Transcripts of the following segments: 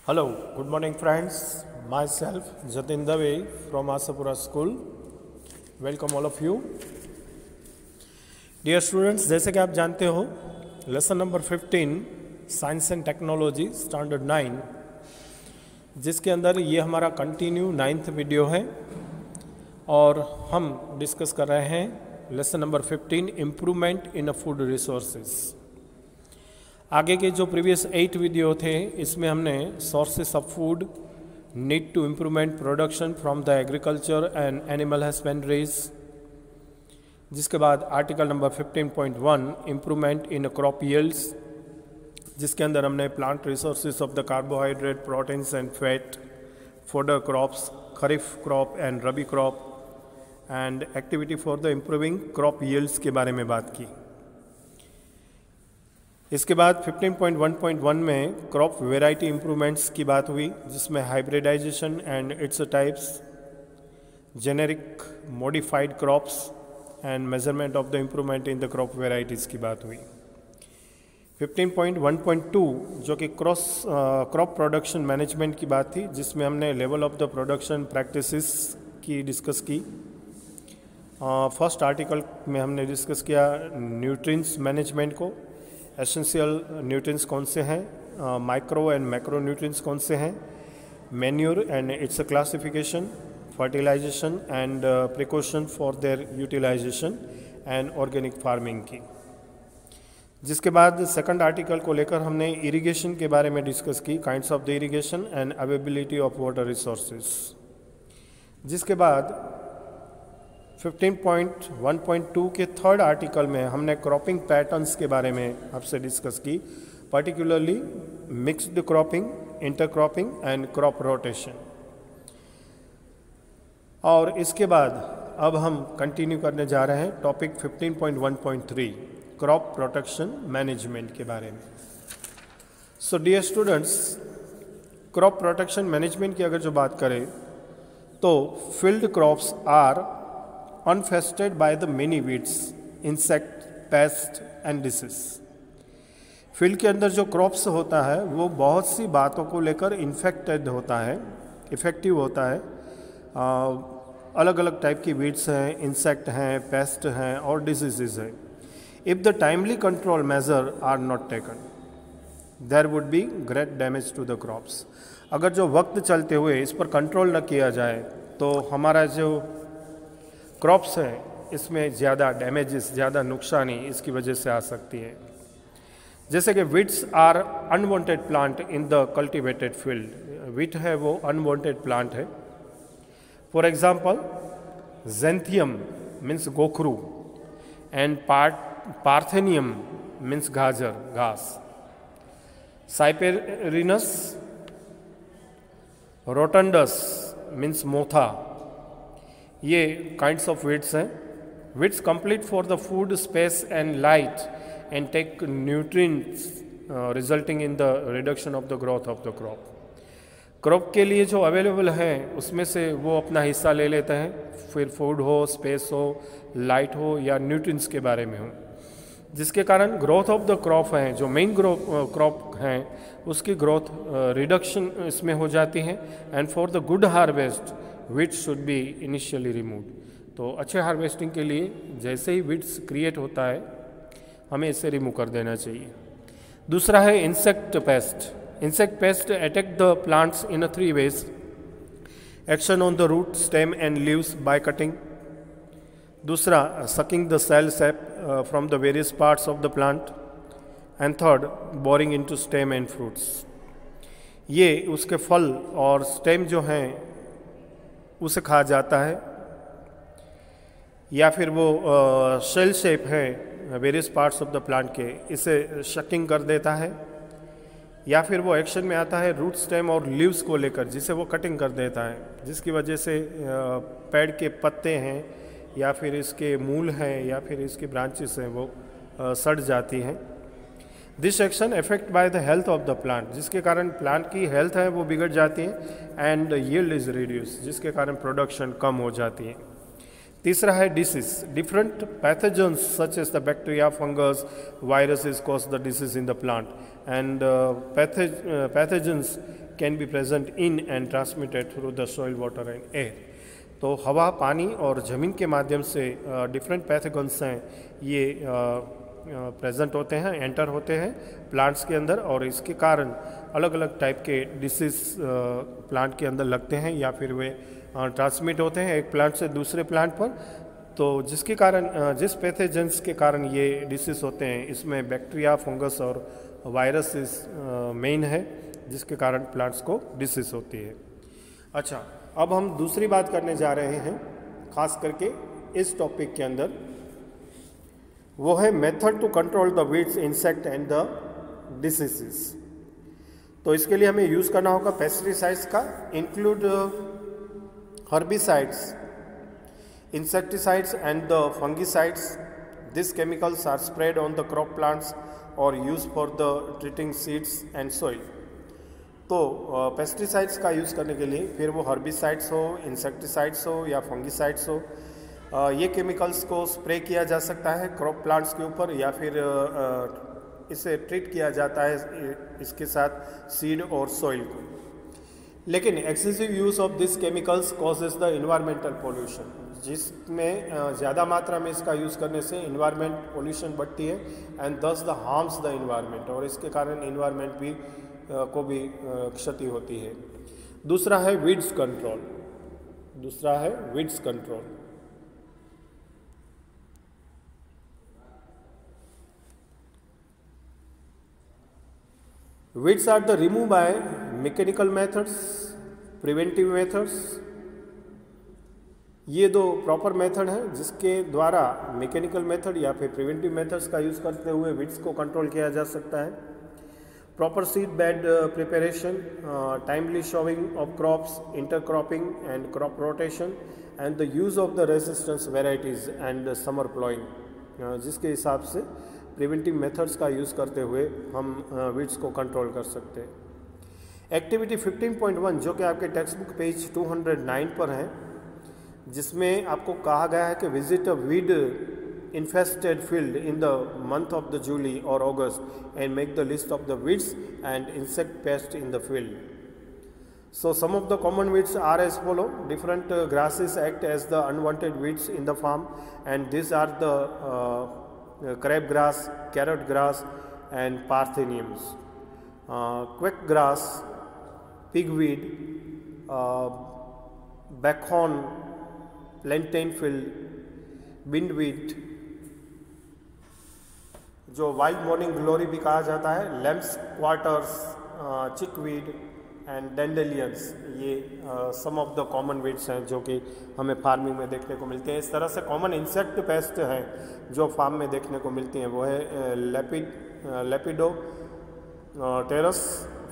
Hello, good morning friends. Myself Jatin Dave from Asapura School. Welcome all of you. Dear students, जैसे कि आप जानते हो lesson number 15 science and technology standard 9 जिसके अंदर ये हमारा कंटिन्यू 9th वीडियो है और हम डिस्कस कर रहे हैं lesson number 15 improvement in food resources. आगे के जो प्रीवियस 8 वीडियो थे इसमें हमने sources of food, need to improvement production from the agriculture and animal husbandries, जिसके बाद article number 15.1 improvement in crop yields, जिसके अंदर हमने plant resources of the carbohydrate, proteins and fat, fodder crops, kharif crop and rabi crop and activity for the improving crop yields के बारे में बात की। इसके बाद 15.1.1 में क्रॉप वेराइटी इम्प्रूवमेंट्स की बात हुई, जिसमें hybridization and its types, generic modified crops and measurement of the improvement in the crop varieties की बात हुई। 15.1.2 जो कि क्रॉप प्रोडक्शन मैनेजमेंट की बात थी, जिसमें हमने level of the production practices की डिस्कस की। फर्स्ट आर्टिकल में हमने डिस्कस किया न्यूट्रिएंट्स मैनेजमेंट को, एसेंशियल न्यूट्रिएंट्स कौन से हैं, माइक्रो एंड मैक्रो न्यूट्रिएंट्स कौन से हैं, manure and its classification, fertilisation and precaution for their utilisation and organic farming की। जिसके बाद सेकंड आर्टिकल को लेकर हमने इरिगेशन के बारे में डिस्कस की, kinds of the irrigation and availability of water resources. जिसके बाद 15.1.2 के थर्ड आर्टिकल में हमने क्रॉपिंग पैटर्न्स के बारे में आपसे डिस्कस की, particularly mixed cropping, intercropping and crop rotation. और इसके बाद अब हम कंटिन्यू करने जा रहे हैं टॉपिक 15.1.3 क्रॉप प्रोटेक्शन मैनेजमेंट के बारे में। So dear students, crop protection management की अगर जो बात करें तो field crops are infested by the many weeds, insect, pest and disease. Field के अंदर जो क्रॉप्स होता है वो बहुत सी बातों को लेकर इन्फेक्टेड होता है, इफेक्टिव होता है। अलग अलग टाइप की वीड्स हैं, इंसेक्ट हैं, पेस्ट हैं और डिजीजेज हैं। If the timely control measure are not taken there would be great damage to the crops. अगर जो वक्त चलते हुए इस पर कंट्रोल न किया जाए तो हमारा जो क्रॉप्स है इसमें ज़्यादा डैमेजेस, ज़्यादा नुकसानी इसकी वजह से आ सकती है। जैसे कि weeds are unwanted plant in the cultivated field. Weed है वो अनवांटेड प्लांट है। फॉर एग्जांपल जेंथियम मीन्स गोखरू एंड पार्थेनियम मीन्स गाजर, घास, साइपेरिनस रोटंडस मीन्स मोथा। ये काइंड्स ऑफ वीड्स हैं। Weeds compete for the food, space and light and take nutrients resulting in the reduction of the growth of the crop. Crop के लिए जो available हैं उसमें से वो अपना हिस्सा ले लेते हैं, फिर फूड हो, स्पेस हो, लाइट हो या न्यूट्रिएंट्स के बारे में हो, जिसके कारण ग्रोथ ऑफ द क्रॉप हैं, जो मेन क्रॉप हैं उसकी ग्रोथ रिडक्शन इसमें हो जाती है। And for the good harvest weeds should be initially removed. तो अच्छे हार्वेस्टिंग के लिए जैसे ही वीड्स क्रिएट होता है हमें इसे रिमूव कर देना चाहिए। दूसरा है insect pest. Insect pest attack the plants in 3 ways: action on the root, stem and leaves by cutting. दूसरा sucking the cell sap from the various parts of the plant. And third boring into stem and fruits. ये उसके फल और stem जो हैं उसे खा जाता है, या फिर वो शेल शेप है various parts of the plant के, इसे शकिंग कर देता है, या फिर वो एक्शन में आता है रूट, स्टेम और लीव्स को लेकर, जिसे वो कटिंग कर देता है, जिसकी वजह से पेड़ के पत्ते हैं या फिर इसके मूल हैं या फिर इसकी ब्रांचेस हैं वो सड़ जाती हैं। This action affect by the health of the plant, जिसके कारण प्लांट की हेल्थ है वो बिगड़ जाती है। एंड यील्ड इज रिड्यूस, जिसके कारण प्रोडक्शन कम हो जाती है। तीसरा है disease, different pathogens such as the bacteria, fungus, viruses cause the disease in the plant, and pathogens can be present in and transmitted through the soil, water and air. तो हवा, पानी और ज़मीन के माध्यम से डिफरेंट पैथोजेंस हैं, ये प्रेजेंट होते हैं, एंटर होते हैं प्लांट्स के अंदर, और इसके कारण अलग अलग टाइप के डिसीज प्लांट के अंदर लगते हैं या फिर वे ट्रांसमिट होते हैं एक प्लांट से दूसरे प्लांट पर। तो जिसके कारण, जिस पैथोजेंस के कारण ये डिसीज होते हैं, इसमें बैक्टीरिया, फंगस और वायरसेस मेन है, जिसके कारण प्लांट्स को डिसीज होती है। अच्छा, अब हम दूसरी बात करने जा रहे हैं खास करके इस टॉपिक के अंदर, वो है method to control the weeds, insect and the diseases. तो इसके लिए हमें यूज़ करना होगा पेस्टिसाइड्स का, include herbicides, insecticides and the fungicides. These chemicals are sprayed on the crop plants or used for the treating seeds and soil. तो pesticides का use करने के लिए, फिर वो हर्बिसाइड्स हो, इंसेक्टिसाइड्स हो या फंगिसाइड्स हो, ये केमिकल्स को स्प्रे किया जा सकता है क्रॉप प्लांट्स के ऊपर, या फिर इसे ट्रीट किया जाता है इसके साथ सीड और सॉइल को। लेकिन excessive use of this chemicals causes the environmental pollution, जिसमें ज़्यादा मात्रा में इसका यूज़ करने से इन्वायरमेंट पोल्यूशन बढ़ती है, एंड दस द हार्म्स द इन्वायरमेंट, और इसके कारण इन्वायरमेंट भी को भी क्षति होती है। दूसरा है वीड्स कंट्रोल, दूसरा है weeds control. Weeds are the removed by mechanical methods, preventive methods. ये दो प्रॉपर मेथड हैं जिसके द्वारा मैकेनिकल मेथड या फिर प्रिवेंटिव मेथड्स का यूज़ करते हुए वीड्स को कंट्रोल किया जा सकता है। Proper seed bed preparation, timely showing of crops, intercropping and crop rotation, and the use of the resistance varieties and summer ploughing, जिसके हिसाब से प्रिवेंटिव मेथड्स का यूज़ करते हुए हम वीड्स को कंट्रोल कर सकते हैं। एक्टिविटी 15.1 जो कि आपके टेक्स्ट बुक पेज 209 पर है, जिसमें आपको कहा गया है कि visit a weed infested field in the month of the July और August and make the list of the weeds and insect pest in the field. So some of the common weeds are as follow. Different grasses act as the unwanted weeds in the farm, and these are the crabgrass, carrot grass and partheniums. Quick grass, pigweed, buckhorn, plantain field, bindweed, जो wild morning glory भी कहा जाता है, lamps quarters, chickweed and डेंडेलियंस, ये सम of the common weeds हैं जो कि हमें फार्मिंग में देखने को मिलते हैं। इस तरह से कॉमन इंसेक्ट पेस्ट हैं जो फार्म में देखने को मिलती हैं, वो है lepidopterous,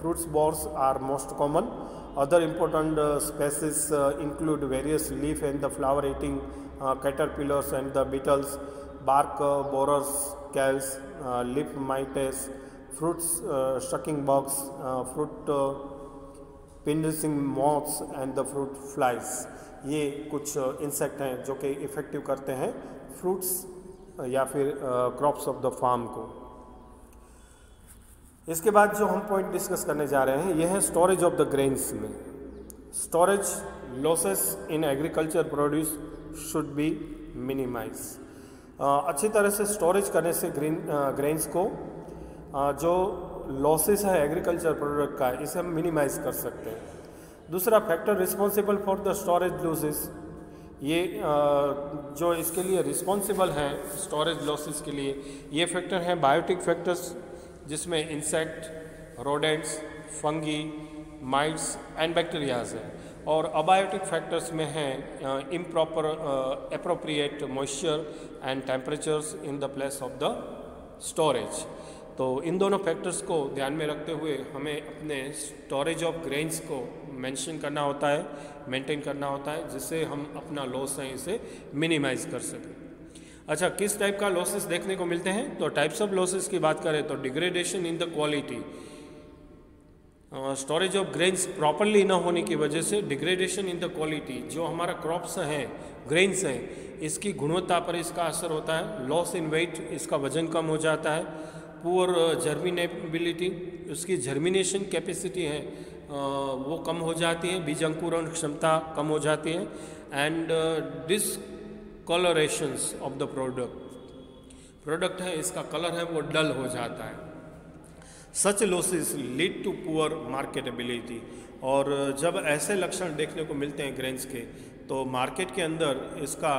fruits borers are most common. Other important species include various leaf and the flower eating caterpillars and the beetles, bark borers, scales, leaf mites, fruits sucking bugs, fruit pincing moths and the fruit flies। ये कुछ insect हैं जो कि effective करते हैं fruits या फिर crops of the farm को। इसके बाद जो हम पॉइंट डिस्कस करने जा रहे हैं ये है स्टोरेज ऑफ द ग्रेन्स में। Storage losses in agriculture produce should be minimise. अच्छी तरह से स्टोरेज करने से ग्रेन्स को जो लॉसेस है एग्रीकल्चर प्रोडक्ट का, इसे हम मिनिमाइज कर सकते हैं। दूसरा factor responsible for the storage losses, ये जो इसके लिए रिस्पॉन्सिबल हैं स्टोरेज लॉसेस के लिए, ये फैक्टर हैं बायोटिक फैक्टर्स, जिसमें insect, rodents, fungi, mites and bacterias हैं। और अबायोटिक फैक्टर्स में हैं improper appropriate moisture and temperatures in the place of the storage. तो इन दोनों फैक्टर्स को ध्यान में रखते हुए हमें अपने स्टोरेज ऑफ ग्रेन्स को मेंशन करना होता है, मेंटेन करना होता है, जिससे हम अपना लॉस है इसे मिनिमाइज कर सकें। अच्छा, किस टाइप का लॉसेस देखने को मिलते हैं? तो टाइप्स ऑफ लॉसेस की बात करें तो degradation in the quality, storage of grains properly ना होने की वजह से डिग्रेडेशन इन द क्वालिटी, जो हमारा क्रॉप्स हैं, ग्रेन्स हैं, इसकी गुणवत्ता पर इसका असर होता है। लॉस इन वेट, इसका वजन कम हो जाता है। पुअर जर्मिनेबिलिटी, उसकी जर्मिनेशन कैपेसिटी है वो कम हो जाती है, बीज अंकुरण क्षमता कम हो जाती है। And discolourations of the product है, इसका कलर है वो डल हो जाता है। Such losses lead to poor marketability, और जब ऐसे लक्षण देखने को मिलते हैं ग्रेन्स के, तो मार्केट के अंदर इसका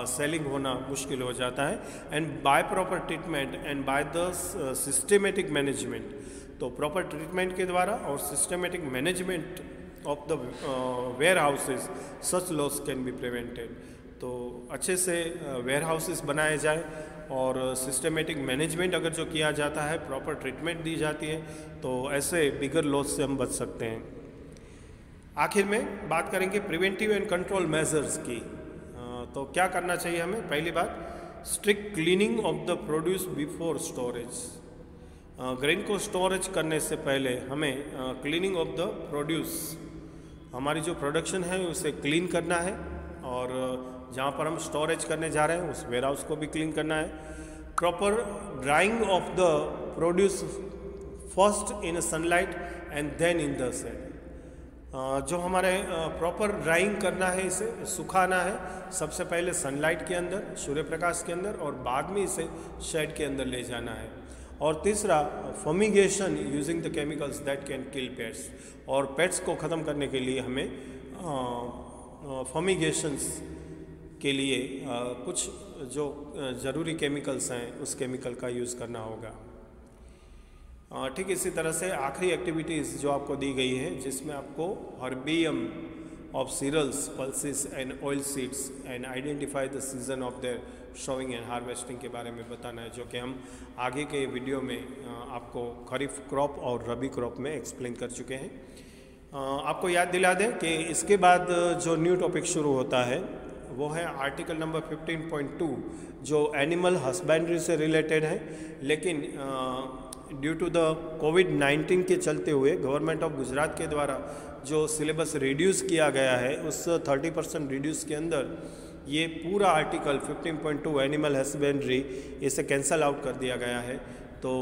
सेलिंग होना मुश्किल हो जाता है। And by proper treatment and by the systematic management, तो प्रॉपर ट्रीटमेंट के द्वारा और systematic management of the warehouses such loss can be prevented. तो अच्छे से वेयर हाउसेस बनाए जाए और सिस्टमेटिक मैनेजमेंट अगर जो किया जाता है, प्रॉपर ट्रीटमेंट दी जाती है, तो ऐसे बिगर लॉस से हम बच सकते हैं। आखिर में बात करेंगे प्रिवेंटिव एंड कंट्रोल मेजर्स की। तो क्या करना चाहिए हमें? पहली बात, strict cleaning of the produce before storage. Grain को स्टोरेज करने से पहले हमें क्लीनिंग ऑफ द प्रोड्यूस, हमारी जो प्रोडक्शन है उसे क्लीन करना है, और जहाँ पर हम स्टोरेज करने जा रहे हैं उस वेयर हाउस को भी क्लीन करना है। Proper drying of the produce first in sunlight and then in the shade. जो हमारे प्रॉपर ड्राइंग करना है, इसे सुखाना है सबसे पहले सनलाइट के अंदर, सूर्य प्रकाश के अंदर, और बाद में इसे शेड के अंदर ले जाना है। और तीसरा, fumigation using the chemicals that can kill pests, और पेट्स को ख़त्म करने के लिए हमें फर्मिगेशंस के लिए कुछ जो ज़रूरी केमिकल्स हैं उस केमिकल का यूज़ करना होगा। ठीक इसी तरह से आखिरी एक्टिविटीज़ जो आपको दी गई है, जिसमें आपको herbarium of cereals, pulses and oil seeds and identify the season of their sowing and harvesting के बारे में बताना है, जो कि हम आगे के वीडियो में आपको खरीफ क्रॉप और रबी क्रॉप में एक्सप्लेन कर चुके हैं। आपको याद दिला दें कि इसके बाद जो न्यू टॉपिक शुरू होता है वो है आर्टिकल नंबर 15.2, जो एनिमल हस्बेंड्री से रिलेटेड है। लेकिन ड्यू टू द कोविड-19 के चलते हुए गवर्नमेंट ऑफ गुजरात के द्वारा जो सिलेबस रिड्यूस किया गया है, उस 30% रिड्यूस के अंदर ये पूरा आर्टिकल 15.2 एनिमल हस्बेंड्री, इसे कैंसल आउट कर दिया गया है। तो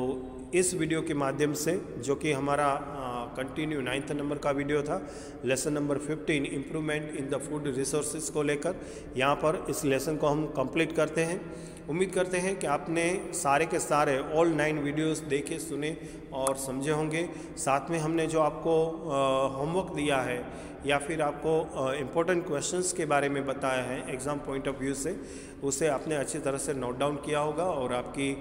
इस वीडियो के माध्यम से, जो कि हमारा कंटिन्यू 9th नंबर का वीडियो था, lesson number 15 improvement in the food resources को लेकर, यहाँ पर इस लेसन को हम कंप्लीट करते हैं। उम्मीद करते हैं कि आपने सारे के सारे ऑल 9 वीडियोस देखे, सुने और समझे होंगे। साथ में हमने जो आपको होमवर्क दिया है या फिर आपको इम्पोर्टेंट क्वेश्चंस के बारे में बताया है एग्ज़ाम पॉइंट ऑफ व्यू से, उसे आपने अच्छी तरह से नोट डाउन किया होगा और आपकी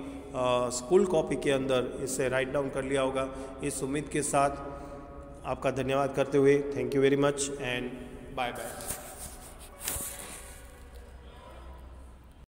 स्कूल कॉपी के अंदर इसे राइट डाउन कर लिया होगा। इस उम्मीद के साथ आपका धन्यवाद करते हुए thank you very much and bye bye.